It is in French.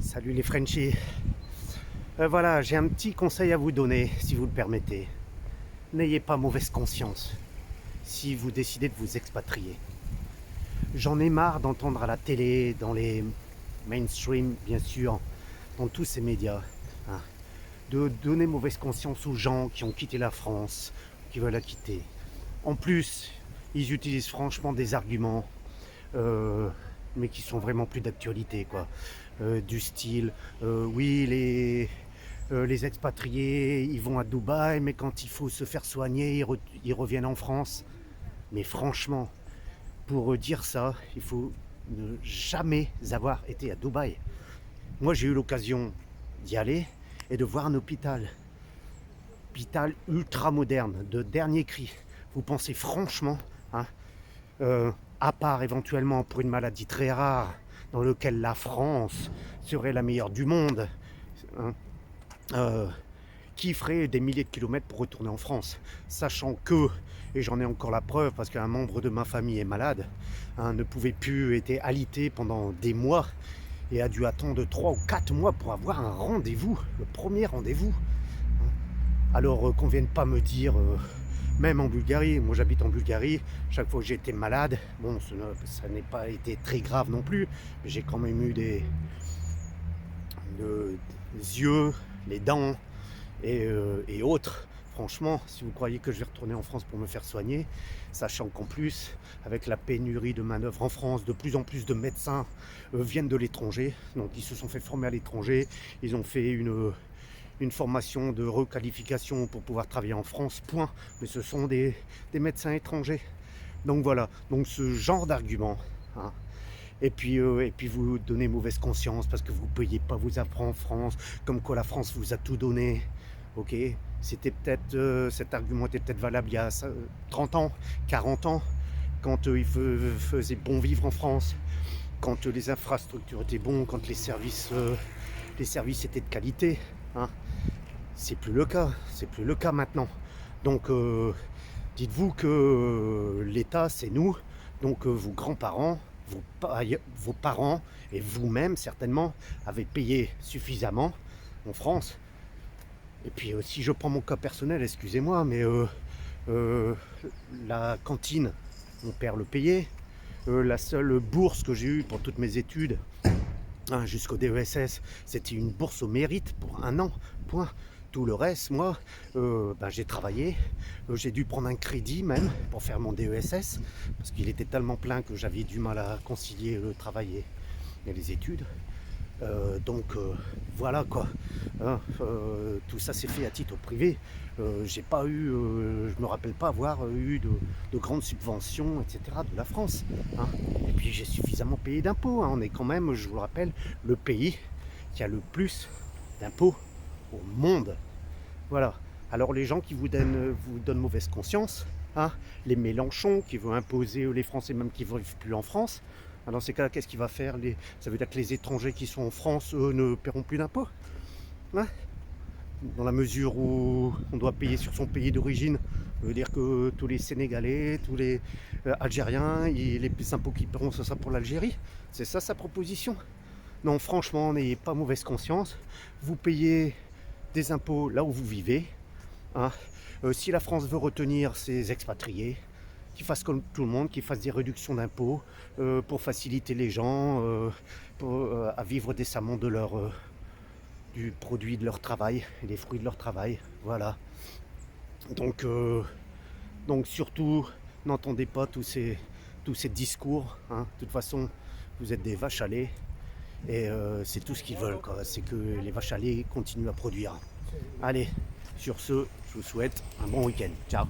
Salut les Frenchies. Voilà, j'ai un petit conseil à vous donner, si vous le permettez. N'ayez pas mauvaise conscience si vous décidez de vous expatrier. J'en ai marre d'entendre à la télé, dans les mainstream, bien sûr, dans tous ces médias, hein, de donner mauvaise conscience aux gens qui ont quitté la France, qui veulent la quitter. En plus, ils utilisent franchement des arguments, mais qui sont vraiment plus d'actualité, quoi. Du style, oui, les expatriés, ils vont à Dubaï, mais quand il faut se faire soigner, ils reviennent en France. Mais franchement, pour dire ça, il faut ne jamais avoir été à Dubaï. Moi, j'ai eu l'occasion d'y aller et de voir un hôpital ultra moderne, de dernier cri. Vous pensez franchement, hein, à part éventuellement pour une maladie très rare, dans lequel la France serait la meilleure du monde, hein, qui ferait des milliers de kilomètres pour retourner en France, sachant que, et j'en ai encore la preuve parce qu'un membre de ma famille est malade, hein, ne pouvait plus, était alité pendant des mois et a dû attendre 3 ou 4 mois pour avoir un rendez-vous, le premier rendez-vous. Alors qu'on vienne pas me dire, même en Bulgarie, moi j'habite en Bulgarie, chaque fois que j'ai été malade, bon ça n'est pas été très grave non plus, mais j'ai quand même eu les yeux, les dents et autres. Franchement, si vous croyez que je vais retourner en France pour me faire soigner, sachant qu'en plus, avec la pénurie de main-d'œuvre en France, de plus en plus de médecins viennent de l'étranger, donc ils se sont fait former à l'étranger, ils ont fait une formation de requalification pour pouvoir travailler en France, point. Mais ce sont des médecins étrangers. Donc voilà, donc ce genre d'argument, hein. Et puis vous donnez mauvaise conscience parce que vous ne payez pas vos impôts en France, comme quoi la France vous a tout donné. Ok, c'était peut-être, cet argument était peut-être valable il y a 30 ans, 40 ans, quand il faisait bon vivre en France, quand les infrastructures étaient bonnes, quand les services étaient de qualité, hein. C'est plus le cas maintenant. Donc dites-vous que l'État c'est nous, donc vos grands-parents, vos parents et vous-même certainement avez payé suffisamment en France. Et puis si je prends mon cas personnel, excusez-moi, mais la cantine, mon père le payait. La seule bourse que j'ai eue pour toutes mes études, hein, jusqu'au DESS, c'était une bourse au mérite pour un an, point. Tout le reste, moi, j'ai travaillé, j'ai dû prendre un crédit même pour faire mon DESS, parce qu'il était tellement plein que j'avais du mal à concilier le travail et les études. Donc voilà quoi, hein, tout ça s'est fait à titre privé. J'ai pas eu, je me rappelle pas avoir eu de grandes subventions, etc. de la France, hein. Et puis j'ai suffisamment payé d'impôts, hein. On est quand même, je vous le rappelle, le pays qui a le plus d'impôts au monde. Voilà. Alors les gens qui vous donnent mauvaise conscience, hein, les Mélenchon qui veulent imposer les Français même qui ne vivent plus en France. Dans ces cas-là, qu'est-ce qu'il va faire? Ça veut dire que les étrangers qui sont en France, eux, ne paieront plus d'impôts, hein? Dans la mesure où on doit payer sur son pays d'origine, ça veut dire que tous les Sénégalais, tous les Algériens, les impôts qu'ils paieront, ce sera pour l'Algérie. C'est ça sa proposition? Non, franchement, n'ayez pas mauvaise conscience. Vous payez des impôts là où vous vivez, hein. Si la France veut retenir ses expatriés, qu'ils fassent comme tout le monde, qu'ils fassent des réductions d'impôts pour faciliter les gens à vivre décemment du produit de leur travail et des fruits de leur travail. Voilà. Donc surtout, n'entendez pas tous ces discours, hein. De toute façon, vous êtes des vaches à lait et c'est tout ce qu'ils veulent, quoi. C'est que les vaches à lait continuent à produire. Allez, sur ce, je vous souhaite un bon week-end. Ciao.